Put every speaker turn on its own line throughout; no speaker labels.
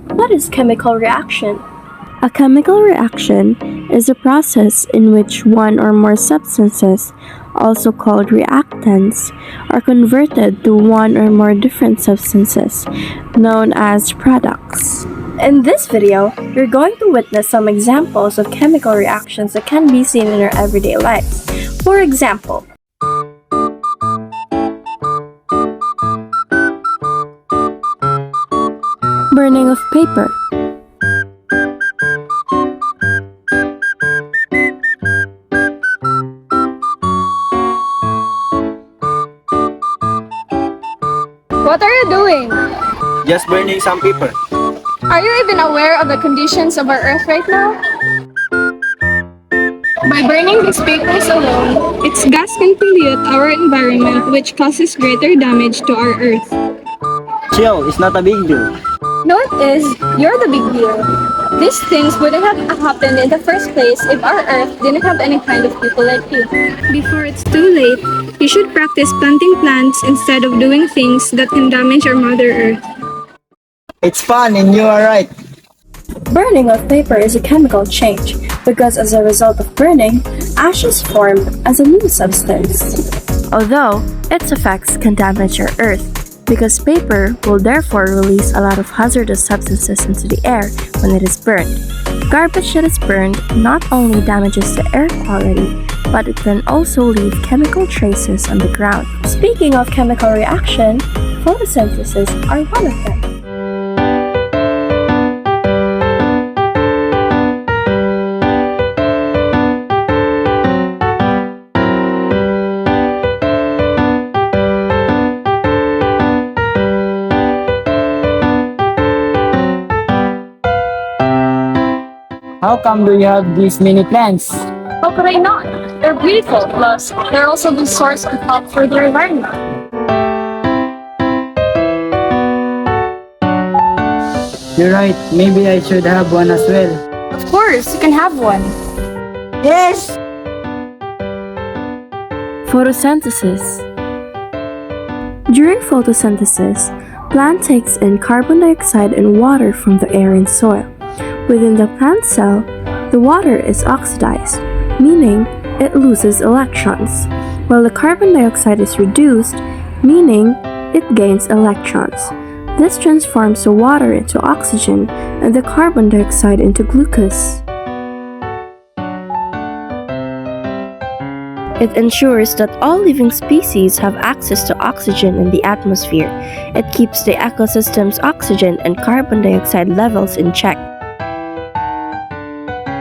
What is chemical reaction?
A chemical reaction is a process in which one or more substances, also called reactants, are converted to one or more different substances, known as products.
In this video, you're going to witness some examples of chemical reactions that can be seen in our everyday lives. For example,
Burning of paper.
What are you doing?
Just burning some paper.
Are you even aware of the conditions of our Earth right now? By burning these papers alone, its gas can pollute our environment, which causes greater damage to our Earth.
Chill, it's not a big deal.
No, it is. You're the big deal. These things wouldn't have happened in the first place if our Earth didn't have any kind of people like you. Before it's too late, you should practice planting plants instead of doing things that can damage our Mother Earth.
It's fun and you are right.
burning of paper is a chemical change because as a result of burning, ashes form as a new substance.
Although its effects can damage our Earth, because paper will therefore release a lot of hazardous substances into the air when it is burned. Garbage that is burned not only damages the air quality, but it can also leave chemical traces on the ground.
Speaking of chemical reaction, photosynthesis are one of them.
How come do you have these many plants?
How could I not? They're beautiful, plus they're also the source of help for the environment.
You're right, maybe I should have one as well.
Of course, you can have one.
Yes!
Photosynthesis. During photosynthesis, plant takes in carbon dioxide and water from the air and soil. Within the plant cell, the water is oxidized, meaning it loses electrons, while the carbon dioxide is reduced, meaning it gains electrons. This transforms the water into oxygen and the carbon dioxide into glucose. It ensures that all living species have access to oxygen in the atmosphere. It keeps the ecosystem's oxygen and carbon dioxide levels in check.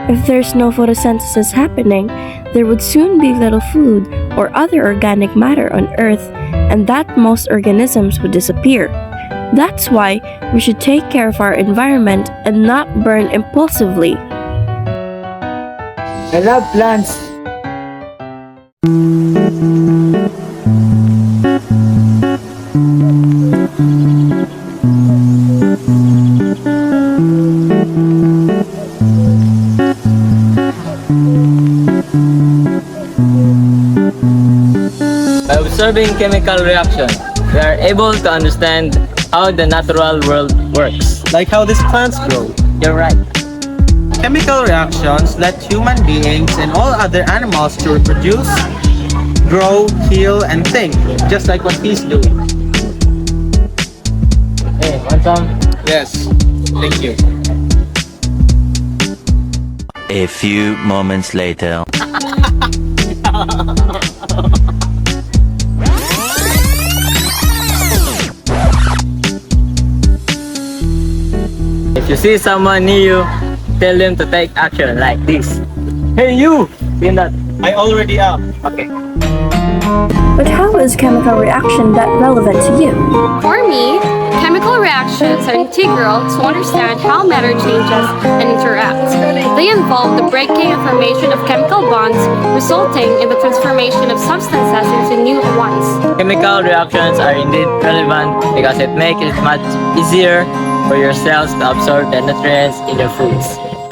If there's no photosynthesis happening, there would soon be little food or other organic matter on Earth, and that most organisms would disappear. That's why we should take care of our environment and not burn impulsively.
I love plants.
By observing chemical reaction, we are able to understand how the natural world works.
Like how these plants grow.
You're right.
Chemical reactions let human beings and all other animals to reproduce, grow, heal, and think, just like what he's doing.
Hey, want some?
Yes, thank you.
A few moments later.
If you see someone near you, tell them to take action like this. Hey you! Feel that?
I already am.
Okay.
But how is chemical reaction that relevant to you?
For me, chemical reactions are integral to understand how matter changes and interacts. They involve the breaking and formation of chemical bonds, resulting in the transformation of substances into new ones.
Chemical reactions are indeed relevant because it makes it much easier for your cells to absorb the nutrients in your foods.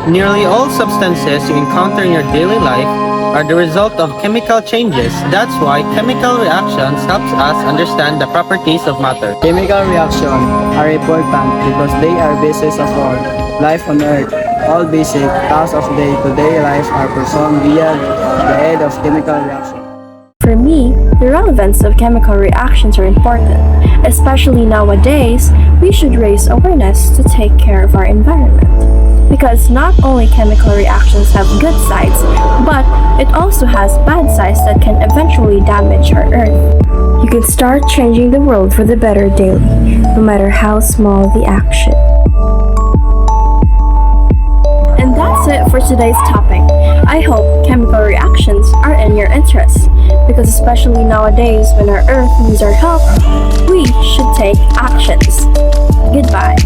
Nearly all substances you encounter in your daily life are the result of chemical changes. That's why chemical reactions helps us understand the properties of matter.
Chemical reactions are important because they are basis of all life on Earth. All basic tasks of day-to-day life are performed via the aid of chemical reactions.
For me, the relevance of chemical reactions are important. Especially nowadays, we should raise awareness to take care of our environment. Because not only chemical reactions have good sides, but it also has bad sides that can eventually damage our Earth. You can start changing the world for the better daily, no matter how small the action. And that's it for today's topic. I hope chemical reactions are in your interest, because especially nowadays when our Earth needs our help, we should take actions. Goodbye.